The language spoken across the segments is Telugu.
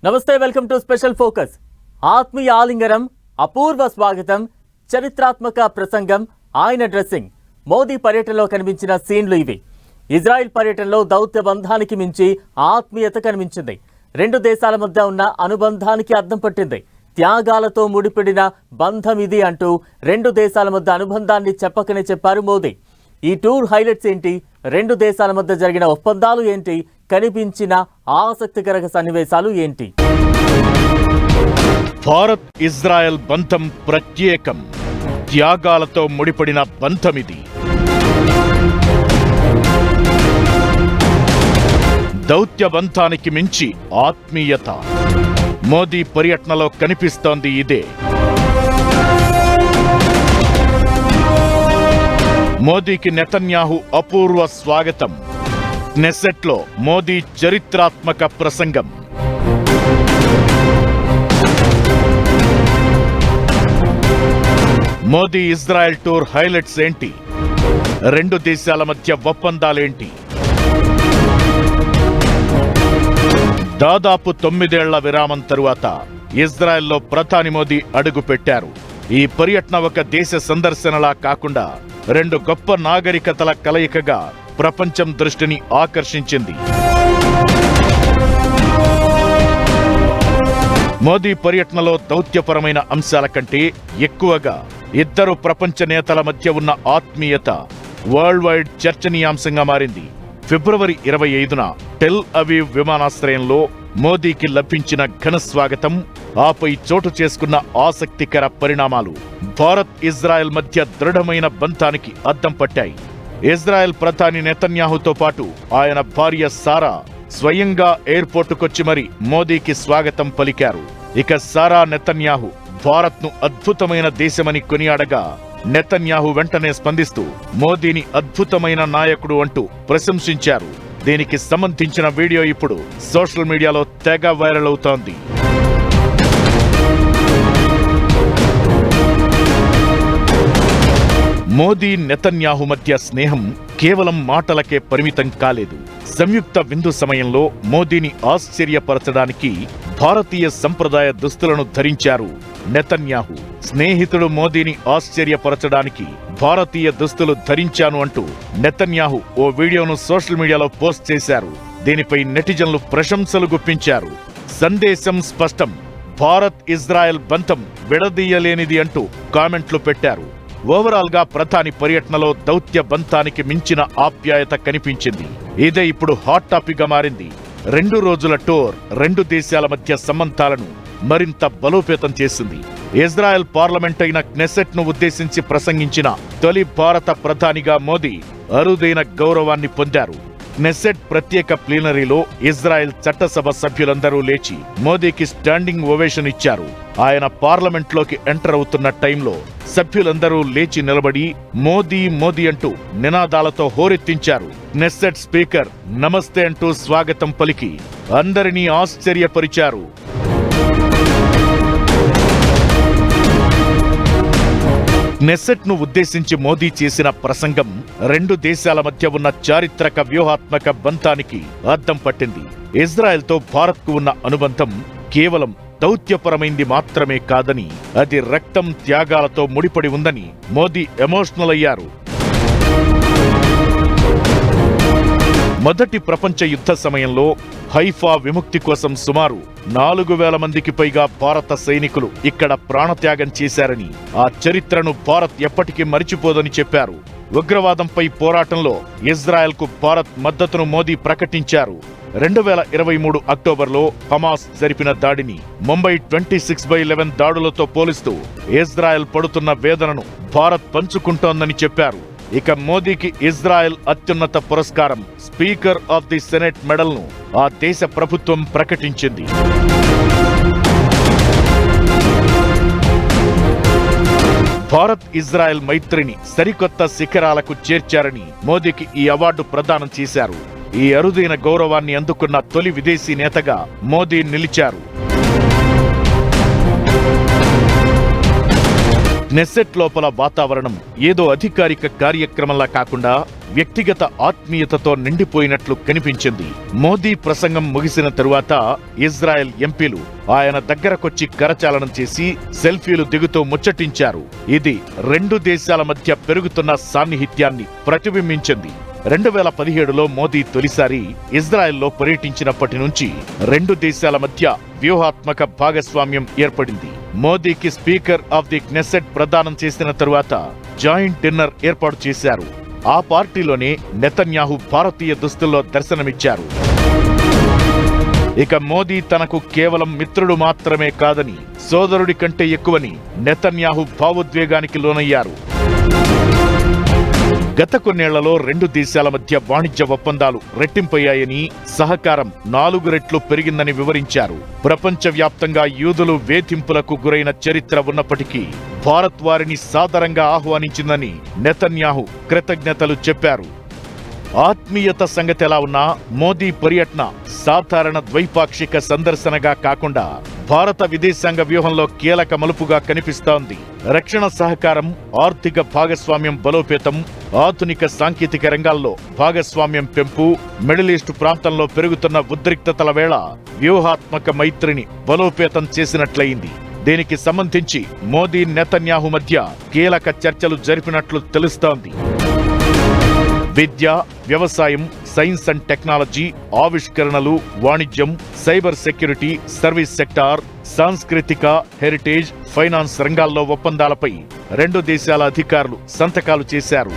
నమస్తే, వెల్కమ్ టు స్పెషల్ ఫోకస్. ఆత్మీయ ఆలింగనం, అపూర్వ స్వాగతం, చరిత్రాత్మక ప్రసంగం, ఆయన డ్రెస్సింగ్. మోదీ పర్యటనలో కనిపించిన సీన్లు ఇవి. ఇజ్రాయెల్ పర్యటనలో దౌత్య బంధానికి మించి ఆత్మీయత కనిపించింది. రెండు దేశాల మధ్య ఉన్న అనుబంధానికి అద్దం పట్టింది. త్యాగాలతో ముడిపడిన బంధం ఇది అంటూ రెండు దేశాల మధ్య అనుబంధాన్ని చెప్పకనే చెప్పారు మోదీ. ఈ టూర్ హైలైట్స్ ఏంటి, రెండు దేశాల మధ్య జరిగిన ఒప్పందాలు ఏంటి, కనిపించిన ఆసక్తికర సన్నివేశాలు ఏంటి? భారత్ ఇజ్రాయెల్ బంధం ప్రత్యేకం, త్యాగాలతో ముడిపడిన బంధమిది. దౌత్య బంధానికి మించి ఆత్మీయత మోదీ పర్యటనలో కనిపిస్తోంది ఇదే. మోదీకి నెతన్యాహు అపూర్వ స్వాగతం. నెసెట్లో మోదీ చరిత్రాత్మక ప్రసంగం. మోదీ ఇజ్రాయెల్ టూర్ హైలైట్స్ ఏంటి, రెండు దేశాల మధ్య ఒప్పందాలేంటి? దాదాపు 9 ఏళ్ల విరామం తరువాత ఇజ్రాయెల్లో ప్రధాని మోదీ అడుగుపెట్టారు. ఈ పర్యటన ఒక దేశ సందర్శనలా కాకుండా రెండు గొప్ప నాగరికతల కలయికగా ప్రపంచం దృష్టిని ఆకర్షించింది. మోదీ పర్యటనలో దౌత్యపరమైన అంశాల కంటే ఎక్కువగా ఇద్దరు ప్రపంచ నేతల మధ్య ఉన్న ఆత్మీయత వరల్డ్ వైడ్ చర్చనీయాంశంగా మారింది. ఫిబ్రవరి 25న టెల్ అవీవ్ విమానాశ్రయంలో మోదీకి లభించిన ఘన స్వాగతం, ఆపై చోటు చేసుకున్న ఆసక్తికర పరిణామాలు భారత్ ఇజ్రాయెల్ మధ్య దృఢమైన బంధానికి అద్దం పట్టాయి. ఇజ్రాయెల్ ప్రధాని నెతన్యాహుతో పాటు ఆయన భార్య సారా స్వయంగా ఎయిర్పోర్టుకొచ్చి మరి మోదీకి స్వాగతం పలికారు. ఇక సారా నెతన్యాహు భారత్ను అద్భుతమైన దేశమని కొనియాడగా, నెతన్యాహు వెంటనే స్పందిస్తూ మోదీని అద్భుతమైన నాయకుడు అంటూ ప్రశంసించారు. దీనికి సంబంధించిన వీడియో ఇప్పుడు సోషల్ మీడియాలో తెగ వైరల్ అవుతోంది. మోదీ నెతన్యాహు మధ్య స్నేహం కేవలం మాటలకే పరిమితం కాలేదు. సంయుక్త విందు సమయంలో మోదీని ఆశ్చర్యపరచడానికి భారతీయ సంప్రదాయ దుస్తులను ధరించారు నెతన్యాహు. స్నేహితుడు మోదీని ఆశ్చర్యపరచడానికి భారతీయ దుస్తులు ధరించాను అంటూ నెతన్యాహు ఓ వీడియోను సోషల్ మీడియాలో పోస్ట్ చేశారు. దీనిపై నెటిజన్లు ప్రశంసలు గుప్పించారు. సందేశం స్పష్టం, భారత్ ఇజ్రాయెల్ బంధం విడదీయలేనిది అంటూ కామెంట్లు పెట్టారు. ఓవరాల్ గా ప్రధాని పర్యటనలో దౌత్య బంధానికి మించిన ఆప్యాయత కనిపించింది. ఇదే ఇప్పుడు హాట్ టాపిక్ గా మారింది. 2 రోజుల టూర్ రెండు దేశాల మధ్య సంబంధాలను మరింత బలోపేతం చేసింది. ఇజ్రాయెల్ పార్లమెంట్ అయిన క్నెసెట్ ను ఉద్దేశించి ప్రసంగించిన తొలి భారత ప్రధానిగా మోదీ అరుదైన గౌరవాన్ని పొందారు. క్నెసెట్ ప్రత్యేక ప్లీనరీలో ఇజ్రాయెల్ చట్టసభ సభ్యులందరూ లేచి మోదీకి స్టాండింగ్ ఓవేషన్ ఇచ్చారు. ఆయన పార్లమెంట్లోకి ఎంటర్ అవుతున్న టైంలో సభ్యులందరూ లేచి నిలబడి మోదీ మోదీ అంటూ నినాదాలతో హోరెత్తించారు. క్నెసెట్ స్పీకర్ నమస్తే అంటూ స్వాగతం పలికి అందరినీ ఆశ్చర్యపరిచారు. క్నెసెట్ ను ఉద్దేశించి మోదీ చేసిన ప్రసంగం రెండు దేశాల మధ్య ఉన్న చారిత్రక వ్యూహాత్మక బంధానికి అద్దం పట్టింది. ఇజ్రాయెల్తో భారత్కు ఉన్న అనుబంధం కేవలం దౌత్యపరమైంది మాత్రమే కాదని, అది రక్తం త్యాగాలతో ముడిపడి ఉందని మోదీ ఎమోషనల్ అయ్యారు. మొదటి ప్రపంచ యుద్ధ సమయంలో హైఫా విముక్తి కోసం సుమారు 4000 మందికి పైగా భారత సైనికులు ఇక్కడ ప్రాణత్యాగం చేశారని, ఆ చరిత్రను భారత్ ఎప్పటికీ మరిచిపోదని చెప్పారు. ఉగ్రవాదంపై పోరాటంలో ఇజ్రాయెల్కు భారత్ మద్దతును మోదీ ప్రకటించారు. 2023 అక్టోబర్లో హమాస్ జరిపిన దాడిని ముంబై 26/11 దాడులతో పోలిస్తూ ఇజ్రాయెల్ పడుతున్న వేదనను భారత్ పంచుకుంటోందని చెప్పారు. ఇక మోదీకి ఇజ్రాయెల్ అత్యున్నత పురస్కారం స్పీకర్ ఆఫ్ ది సెనెట్ మెడల్ను ఆ దేశ ప్రభుత్వం ప్రకటించింది. భారత్ ఇజ్రాయెల్ మైత్రిని సరికొత్త శిఖరాలకు చేర్చారని మోదీకి ఈ అవార్డు ప్రదానం చేశారు. ఈ అరుదైన గౌరవాన్ని అందుకున్న తొలి విదేశీ నేతగా మోదీ నిలిచారు. క్నెసెట్ లోపల వాతావరణం ఏదో అధికారిక కార్యక్రమంలా కాకుండా వ్యక్తిగత ఆత్మీయతతో నిండిపోయినట్లు కనిపించింది. మోదీ ప్రసంగం ముగిసిన తరువాత ఇజ్రాయెల్ ఎంపీలు ఆయన దగ్గరకొచ్చి కరచాలనం చేసి సెల్ఫీలు దిగుతూ ముచ్చటించారు. ఇది రెండు దేశాల మధ్య పెరుగుతున్న సాన్నిహిత్యాన్ని ప్రతిబింబించింది. 2017లో మోదీ తొలిసారి ఇజ్రాయెల్లో పర్యటించినప్పటి నుంచి రెండు దేశాల మధ్య వ్యూహాత్మక భాగస్వామ్యం ఏర్పడింది. మోదీకి స్పీకర్ ఆఫ్ ది క్నెసెట్ ప్రదానం చేసిన తరువాత జాయింట్ డిన్నర్ ఏర్పాటు చేశారు. ఆ పార్టీలోనే నెతన్యాహు భారతీయ దుస్తుల్లో దర్శనమిచ్చారు. ఇక మోదీ తనకు కేవలం మిత్రుడు మాత్రమే కాదని, సోదరుడి కంటే ఎక్కువని నెతన్యాహు భావోద్వేగానికి లోనయ్యారు. గత కొన్నేళ్లలో రెండు దేశాల మధ్య వాణిజ్య ఒప్పందాలు రెట్టింపయ్యాయని, సహకారం 4 రెట్లు పెరిగిందని వివరించారు. ప్రపంచవ్యాప్తంగా యూదులు వేధింపులకు గురైన చరిత్ర ఉన్నప్పటికీ భారత్ వారిని సాదరంగా ఆహ్వానించిందని నెతన్యాహు కృతజ్ఞతలు చెప్పారు. ఆత్మీయత సంగతి ఎలా ఉన్నా మోదీ పర్యటన సాధారణ ద్వైపాక్షిక సందర్శనగా కాకుండా భారత విదేశాంగ వ్యూహంలో కీలక మలుపుగా కనిపిస్తోంది. రక్షణ సహకారం, ఆర్థిక భాగస్వామ్యం బలోపేతం, ఆధునిక సాంకేతిక రంగాల్లో భాగస్వామ్యం పెంపు, మిడిల్ ఈస్ట్ ప్రాంతంలో పెరుగుతున్న ఉద్రిక్తతల వేళ వ్యూహాత్మక మైత్రిని బలోపేతం చేసినట్లయింది. దీనికి సంబంధించి మోదీ నెతన్యాహు మధ్య కీలక చర్చలు జరిపినట్లు తెలుస్తోంది. విద్య, వ్యవసాయం, సైన్స్ అండ్ టెక్నాలజీ, ఆవిష్కరణలు, వాణిజ్యం, సైబర్ సెక్యూరిటీ, సర్వీస్ సెక్టార్, సాంస్కృతిక, హెరిటేజ్, ఫైనాన్స్ రంగాల్లో ఒప్పందాలపై రెండు దేశాల అధికారులు సంతకాలు చేశారు.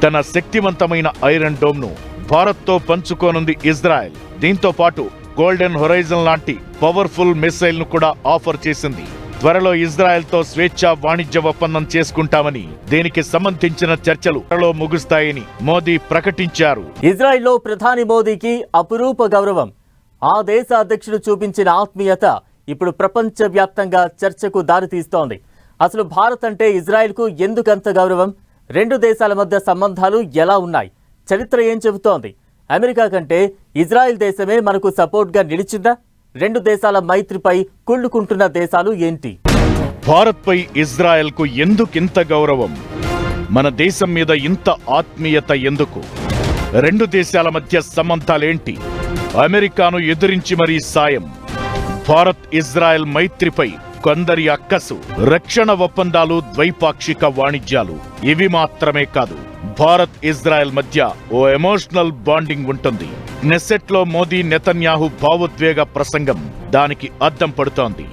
తన శక్తివంతమైన ఐరన్ డోమ్ను భారత్తో పంచుకోనుంది ఇజ్రాయెల్. దీంతో పాటు గోల్డెన్ హొరైజన్ లాంటి పవర్ఫుల్ మిసైల్ ను కూడా ఆఫర్ చేసింది. త్వరలో ఇజ్రాయెల్తో స్వేచ్ఛా వాణిజ్య ఒప్పందం చేసుకుంటామని, దీనికి సంబంధించిన చర్చలు త్వరలో ముగుస్తాయని మోదీ ప్రకటించారు. ఇజ్రాయెల్లో ప్రధాని మోదీకి అపురూప గౌరవం. ఆ దేశ అధ్యక్షుడు చూపించిన ఆత్మీయత ఇప్పుడు ప్రపంచవ్యాప్తంగా చర్చకు దారితీస్తోంది. అసలు భారత్ అంటే ఇజ్రాయెల్కు ఎందుకంత గౌరవం? రెండు దేశాల మధ్య సంబంధాలు ఎలా ఉన్నాయి? చరిత్ర ఏం చెబుతోంది? అమెరికా కంటే ఇజ్రాయెల్ దేశమే మనకు సపోర్ట్గా నిలిచిందా? రెండు దేశాల మైత్రిపై కుళ్ళుకుంటున్న దేశాలు ఏంటి? భారత్పై ఇజ్రాయెల్కు ఎందుకింత గౌరవం? మన దేశం మీద ఇంత ఆత్మీయత ఎందుకు? రెండు దేశాల మధ్య సంబంధాలేంటి? అమెరికాను ఎదిరించి మరీ సాయం. భారత్ ఇజ్రాయెల్ మైత్రిపై కొందరి అక్కసు. రక్షణ ఒప్పందాలు, ద్వైపాక్షిక వాణిజ్యాలు ఇవి మాత్రమే కాదు, భారత్ ఇజ్రాయెల్ మధ్య ఓ ఎమోషనల్ బాండింగ్ ఉంటుంది. క్నెసెట్లో మోదీ నెతన్యాహు భావోద్వేగ ప్రసంగం దానికి అద్దం పడుతోంది.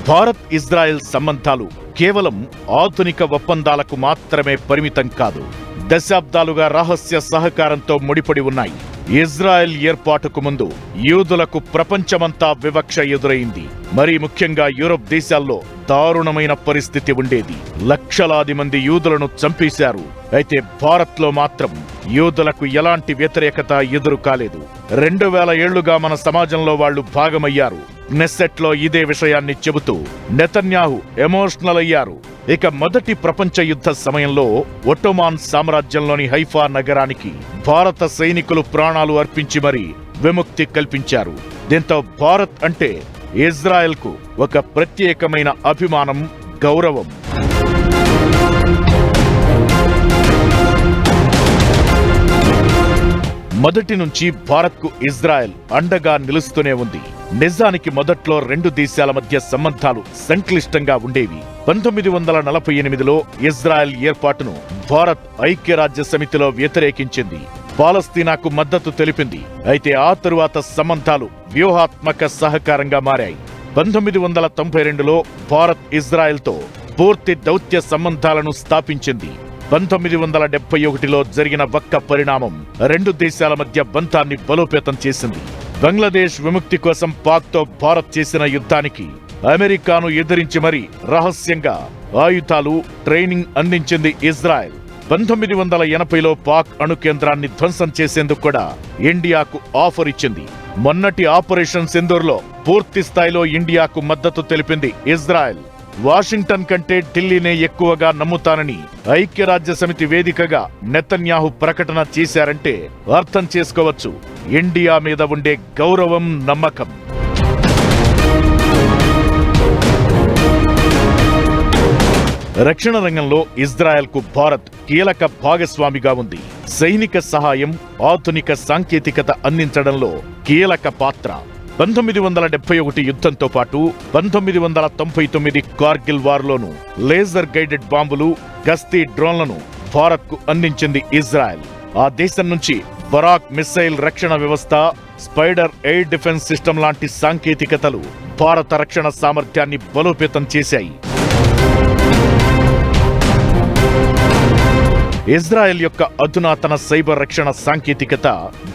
భారత్ ఇజ్రాయెల్ సంబంధాలు కేవలం ఆధునిక ఒప్పందాలకు మాత్రమే పరిమితం కాదు, దశాబ్దాలుగా రహస్య సహకారంతో ముడిపడి ఉన్నాయి. ఇజ్రాయెల్ ఏర్పాటుకు ముందు యూదులకు ప్రపంచమంతా వివక్ష ఎదురైంది. మరీ ముఖ్యంగా యూరప్ దేశాల్లో దారుణమైన పరిస్థితి ఉండేది. లక్షలాది మంది యూదులను చంపేశారు. అయితే భారత్లో మాత్రం యూదులకు ఎలాంటి వ్యతిరేకత ఎదురు కాలేదు. 2000 ఏళ్లుగా మన సమాజంలో వాళ్లు భాగమయ్యారు. క్నెసెట్లో ఇదే విషయాన్ని చెబుతూ నెతన్యాహు ఎమోషనల్ అయ్యారు. ఇక మొదటి ప్రపంచ యుద్ధ సమయంలో ఒట్టోమాన్ సామ్రాజ్యంలోని హైఫా నగరానికి భారత సైనికులు ప్రాణాలు అర్పించి మరీ విముక్తి కల్పించారు. దీంతో భారత్ అంటే ఇజ్రాయెల్కు ఒక ప్రత్యేకమైన అభిమానం, గౌరవం. మొదటి నుంచి భారత్కు ఇజ్రాయెల్ అండగా నిలుస్తూనే ఉంది. నిజానికి మొదట్లో రెండు దేశాల మధ్య సంబంధాలు సంక్లిష్టంగా ఉండేవి. 1948లో ఇజ్రాయెల్ ఏర్పాటును భారత్ ఐక్యరాజ్య సమితిలో వ్యతిరేకించింది. పాలస్తీనాకు మద్దతు తెలిపింది. అయితే ఆ తరువాత సంబంధాలు వ్యూహాత్మక సహకారంగా మారాయి. 1992లో భారత్ ఇజ్రాయెల్తో పూర్తి దౌత్య సంబంధాలను స్థాపించింది. 1971లో జరిగిన ఒక్క పరిణామం రెండు దేశాల మధ్య బంధాన్ని బలోపేతం చేసింది. బంగ్లాదేశ్ విముక్తి కోసం పాక్తో భారత్ చేసిన యుద్ధానికి అమెరికాను ఎదిరించి మరీ రహస్యంగా ఆయుధాలు, ట్రైనింగ్ అందించింది ఇజ్రాయెల్. 1980లో పాక్ అణు కేంద్రాన్ని ధ్వంసం చేసేందుకు కూడా ఇండియాకు ఆఫర్ ఇచ్చింది. మొన్నటి ఆపరేషన్ సింధూర్లో పూర్తి స్థాయిలో ఇండియాకు మద్దతు తెలిపింది ఇజ్రాయెల్. వాషింగ్టన్ కంటే ఢిల్లీనే ఎక్కువగా నమ్ముతానని ఐక్యరాజ్య సమితి వేదికగా నెతన్యాహు ప్రకటన చేశారంటే అర్థం చేసుకోవచ్చు ఇండియా మీద ఉండే గౌరవం, నమ్మకం. రక్షణ రంగంలో ఇజ్రాయెల్కు భారత్ కీలక భాగస్వామిగా ఉంది. సైనిక సహాయం, ఆధునిక సాంకేతికత అందించడంలో కీలక పాత్ర. 1971 యుద్ధంతో పాటు 1999 కార్గిల్ వార్లోనూ లేజర్ గైడెడ్ బాంబులు, గస్తీ డ్రోన్లను భారత్కు అందించింది ఇజ్రాయెల్. ఆ దేశం నుంచి బరాక్ మిస్సైల్ రక్షణ వ్యవస్థ, స్పైడర్ ఎయిర్ డిఫెన్స్ సిస్టమ్ లాంటి సాంకేతికతలు భారత రక్షణ సామర్థ్యాన్ని బలోపేతం చేశాయి. ఇజ్రాయెల్ యొక్క అధునాతన సైబర్ రక్షణ సాంకేతికత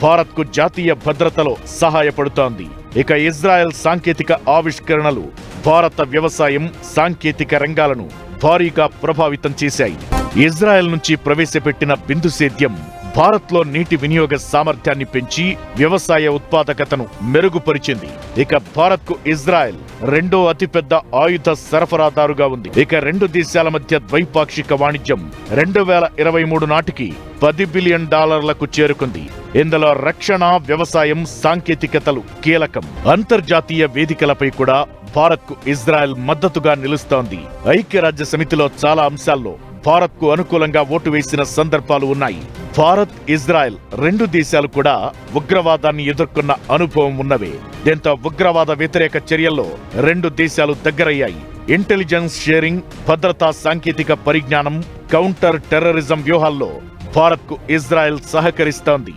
భారత్కు జాతీయ భద్రతలో సహాయపడుతోంది. ఇక ఇజ్రాయెల్ సాంకేతిక ఆవిష్కరణలు భారత వ్యవసాయం, సాంకేతిక రంగాలను భారీగా ప్రభావితం చేశాయి. ఇజ్రాయెల్ నుంచి ప్రవేశపెట్టిన బిందు సేద్యం భారత్లో నీటి వినియోగ సామర్థ్యాన్ని పెంచి వ్యవసాయ ఉత్పాదకతను మెరుగుపరిచింది. ఇక భారత్కు ఇజ్రాయెల్ రెండో అతిపెద్ద ఆయుధ సరఫరాదారుగా ఉంది. ఇక రెండు దేశాల మధ్య ద్వైపాక్షిక వాణిజ్యం 2023 నాటికి $10 బిలియన్ చేరుకుంది. ఇందులో రక్షణ, వ్యవసాయం, సాంకేతికతలు కీలకం. అంతర్జాతీయ వేదికలపై కూడా భారత్కు ఇజ్రాయెల్ మద్దతుగా నిలుస్తోంది. ఐక్యరాజ్య సమితిలో చాలా అంశాల్లో భారత్కు అనుకూలంగా ఓటు వేసిన సందర్భాలు ఉన్నాయి. భారత్, ఇజ్రాయెల్ రెండు దేశాలు కూడా ఉగ్రవాదాన్ని ఎదుర్కొన్న అనుభవం ఉన్నవే. దీంతో ఉగ్రవాద వ్యతిరేక చర్యల్లో రెండు దేశాలు దగ్గరయ్యాయి. ఇంటెలిజెన్స్ షేరింగ్, భద్రతా సాంకేతిక పరిజ్ఞానం, కౌంటర్ టెర్రరిజం వ్యూహాల్లో భారత్కు ఇజ్రాయెల్ సహకరిస్తోంది.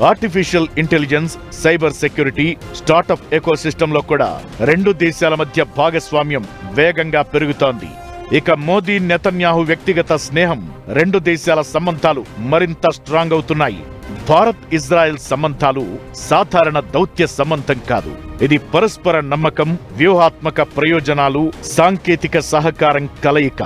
Artificial intelligence, cyber security, startup ఎకోసిస్టంలో కూడా రెండు దేశాల మధ్య భాగస్వామ్యం వేగంగా పెరుగుతోంది. ఇక మోదీ, నెతన్యాహు వ్యక్తిగత స్నేహం రెండు దేశాల సంబంధాలు మరింత స్ట్రాంగ్ అవుతున్నాయి. భారత్, ఇజ్రాయెల్ సంబంధాలు సాధారణ దౌత్య సంబంధం కాదు. ఇది పరస్పర నమ్మకం, వ్యూహాత్మక ప్రయోజనాలు, సాంకేతిక సహకారం కలయిక.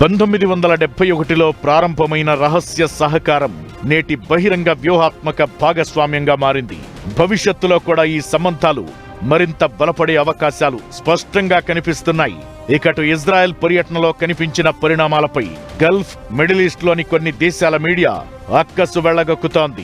1971లో ప్రారంభమైన రహస్య సహకారం నేటి బహిరంగ వ్యూహాత్మక భాగస్వామ్యంగా మారింది. భవిష్యత్తులో కూడా ఈ సంబంధాలు మరింత బలపడే అవకాశాలు స్పష్టంగా కనిపిస్తున్నాయి. ఇకటు ఇజ్రాయెల్ పర్యటనలో కనిపించిన పరిణామాలపై గల్ఫ్, మిడిల్ ఈస్ట్ లోని కొన్ని దేశాల మీడియా అక్కసు వెళ్లగక్కుతోంది.